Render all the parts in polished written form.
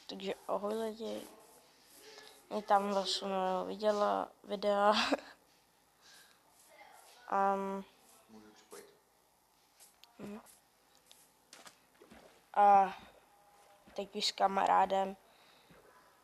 Takže ahoj lidi, je tam vlastně viděla videa. Můžu připojit. A teď už s kamarádem.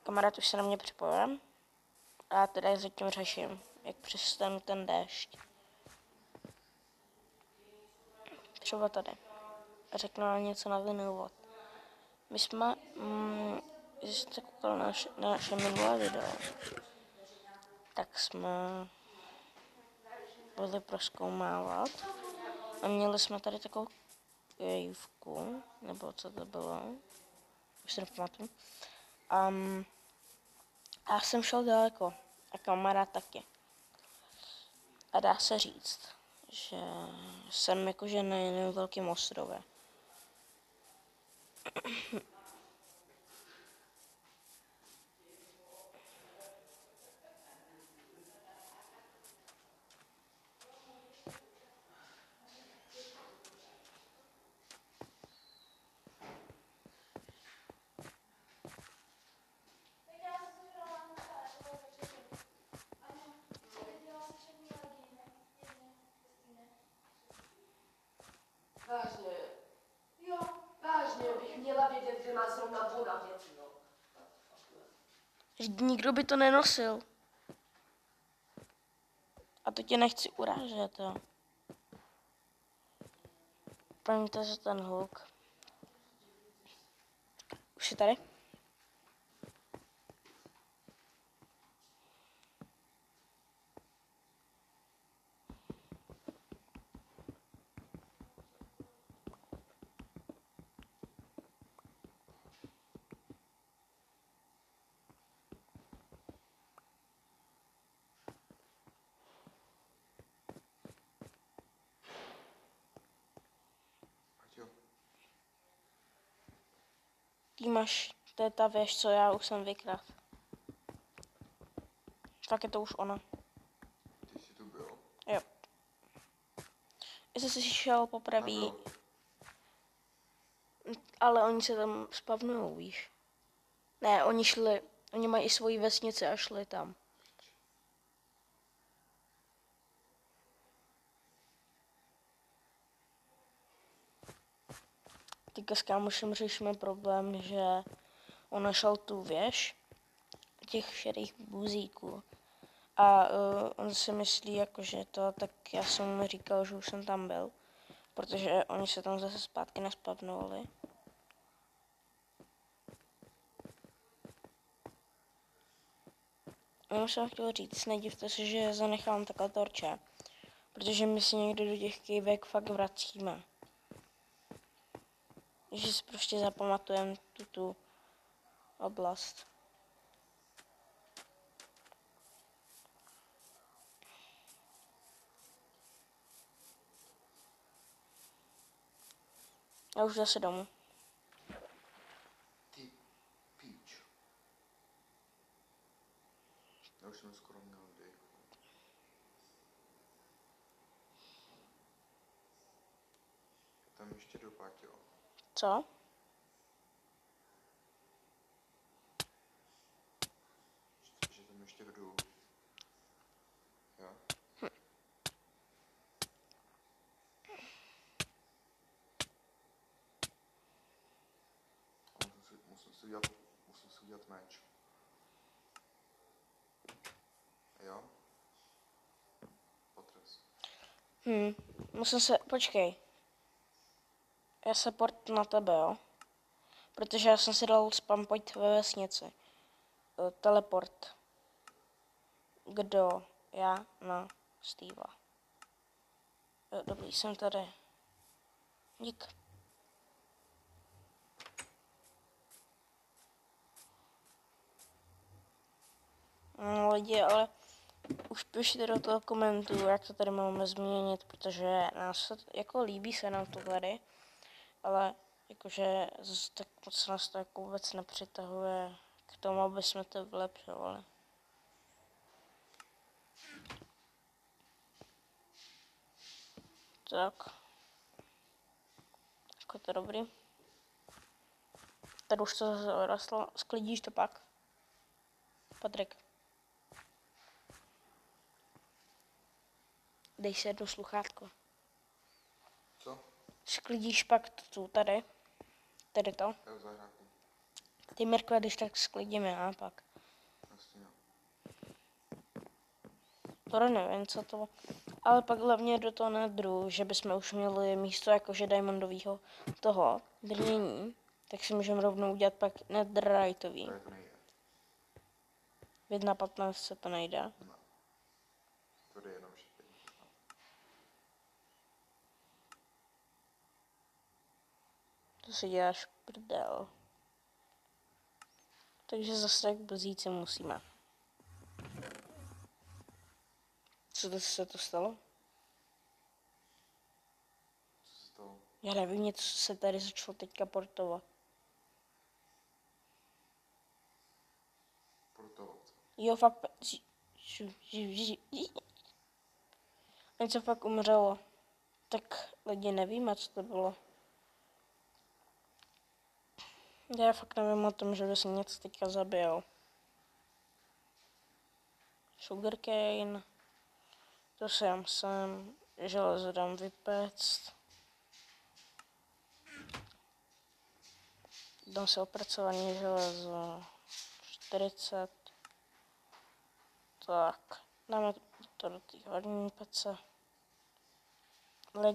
Kamarád už se na mě připojil. A teda zatím řeším, jak přestanu ten déšť. Třeba tady. Řeknu na něco na ten úvod. My jsme, když jste koukali na naše minulé video, tak jsme byli prozkoumávat a měli jsme tady takovou kejvku, nebo co to bylo, už se nepamatuju. A já jsem šel daleko a kamarád taky. A dá se říct, že jsem jakože na jiném velkém ostrově. Vážně, jo, vážně bych měla vědět, že má zrovna voda věci, no. Nikdo by to nenosil. A to tě nechci urážet, jo. Promiňte, že ten hluk. Už je tady? Ať jo. Ty máš, to je ta věž, co já už jsem vykradl. Tak je to už ona. Ty jsi tu byl? Jo. Jestli jsi šel poprvé, Ano. ale oni se tam spavnujou, víš. Ne, oni mají i svoji vesnici a šli tam. Teďka s kámošem řešíme problém, že on našel tu věž těch šedých buzíků. A on si myslí, jakože to, tak já jsem mu říkal, že už jsem tam byl, protože oni se tam zase zpátky naspavnovali. Jenom jsem chtěl říct, nedivte se, že zanechám takhle torče, protože my si někdy do těch kejvek fakt vracíme. Že si prostě zapamatujeme tu oblast. Já už zase domů. Ty píč. Já už jsem skoro měl dech. Tam ještě jdu, Páťo. Co? Že tam ještě jdu. Jo? Musím si udělat meč. Jo? Potres. Počkej. Já se port na tebe, jo? Protože já jsem si dal spam point ve vesnici. Teleport. Kdo? Já na Steva. Dobrý, jsem tady. Dík. No, lidi, ale už pište do toho komentu, jak to tady máme změnit, protože nás to, jako líbí se nám to tady, ale jakože tak moc nás to jako vůbec nepřitahuje k tomu, aby jsme to vylepšovali. Tak. Jako to dobrý. Tady už to zase rostlo. Sklidíš to pak? Patrik. Dej si jedno sluchátko. Co? Sklidíš pak tu tady. Tady to. Já v zahráku. Ty Mirkle, když tak sklidíme a pak. Vlastně jo. To nevím, co to. Ale pak hlavně do toho nedru, že bychom už měli místo jakože diamondového toho drnění, tak si můžeme rovnou udělat pak netheriteový. Tady to nejde. V 1.15 se to nejde. Ne. To jde jenom štěpení. To si děláš prdel. Takže zase tak brzíce musíme. Co to se to stalo? Co se stalo? Já nevím, něco se tady začalo teďka portovat. Portovat. Jo, fakt... Něco fakt umřelo. Tak lidi nevíme, co to bylo. Já fakt nevím o tom, že by se něco teďka zabil. Sugarcane. To sem. Železo dám vypéct. Dám si opracované železo. 40. Tak. Dáme to do té horní pece.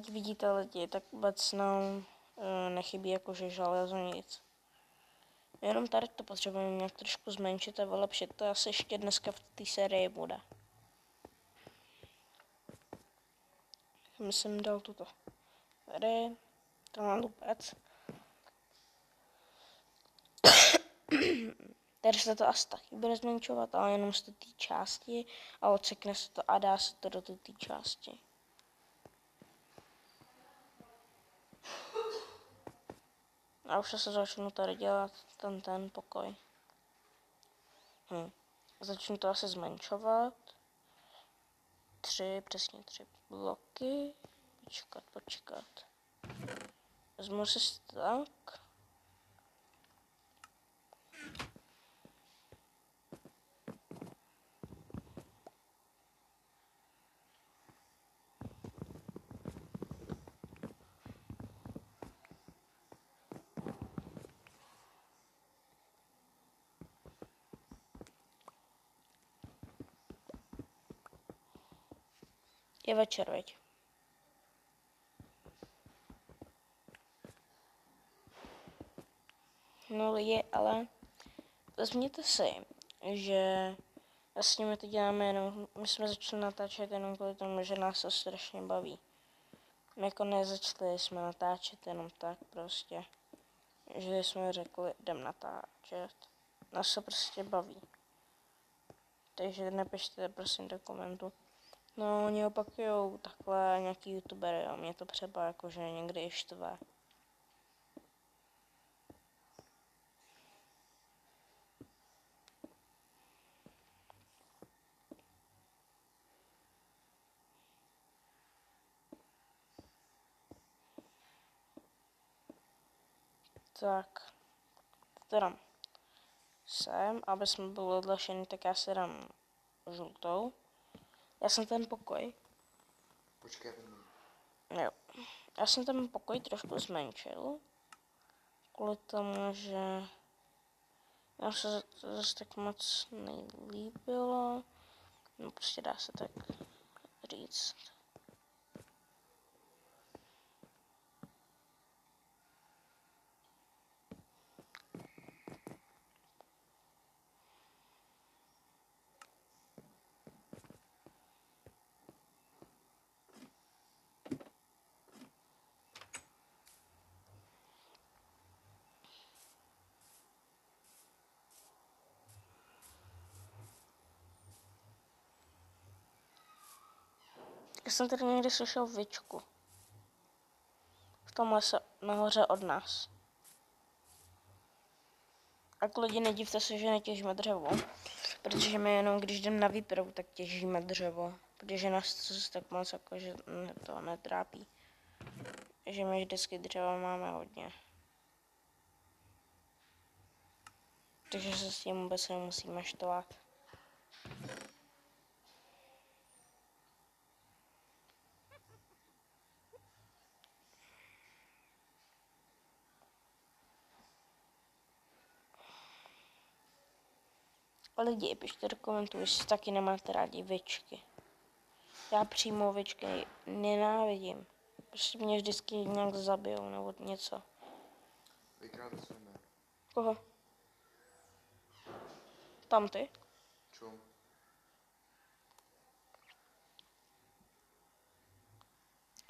Vidíte lidi, tak vůbec nám nechybí jakože železo nic. Jenom tady to potřebujeme nějak trošku zmenšit a vylepšit. To asi ještě dneska v té sérii bude. Myslím, dal tuto. Tady, to mám lupec. Tady se to asi taky bude zmenšovat, ale jenom z té části a odsekne se to a dá se to do té části. A už se začnu tady dělat ten pokoj. Začnu to asi zmenšovat. Přesně 3 bloky. Počkat. Vezmu si tak. Je večer, veď. No je, ale vezměte si, že vlastně my to děláme jenom, my jsme začali natáčet jenom kvůli tomu, že nás to strašně baví. My jako nezačali jsme natáčet jenom tak prostě, že jsme řekli, jdem natáčet. Nás to prostě baví. Takže nepište prosím do komentu. No, oni opakujou takhle nějaký youtubery a mě to třeba jakože někdy i štve. Tak, to dám sem, aby jsme byli odlišení, tak já si dám žlutou. Já jsem ten pokoj. Počkej, Jo. Já jsem ten pokoj trošku zmenšil. Kvůli tomu, že nám se to zase tak moc nelíbilo. No prostě dá se tak říct. Já jsem tady někdy slyšel vičku. V tom lese nahoře od nás. A lidi, nedivte se, že netěžíme dřevo. Protože my jenom když jdeme na výpravu, tak těžíme dřevo. Protože nás to zase tak moc jako, že to netrápí. Že my vždycky dřeva máme hodně. Takže se s tím vůbec nemusíme štvat. Lidi, pište do komentů, jestli taky nemáte rádi ověčky. Já přímo ověčky nenávidím. Prostě mě vždycky nějak zabijou nebo něco. Vykrátíme. Koho? Tam ty? Čum.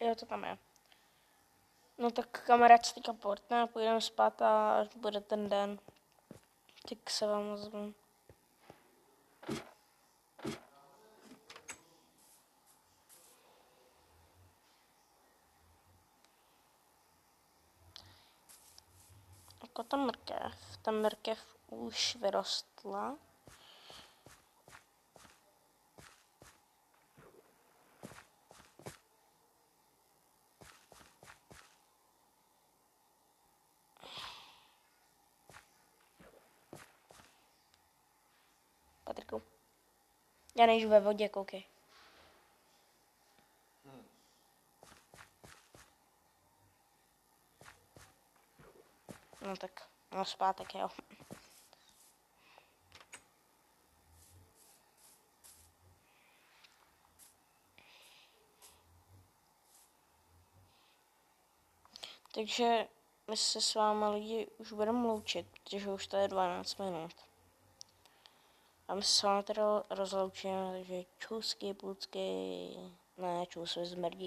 Jo, to tam je. No tak kamarád teďka portne a půjdeme spát a až bude ten den, tak se vám ozvu. Jako ta mrkev už vyrostla. Patriku, já nejdu ve vodě, koukej. No tak, no zpátek, jo. Takže my se s váma lidi už budeme loučit, protože už to je 12 minut. A my se s vámi teda rozloučíme, takže čusky, pucky, ne, čus, vy zmrdí.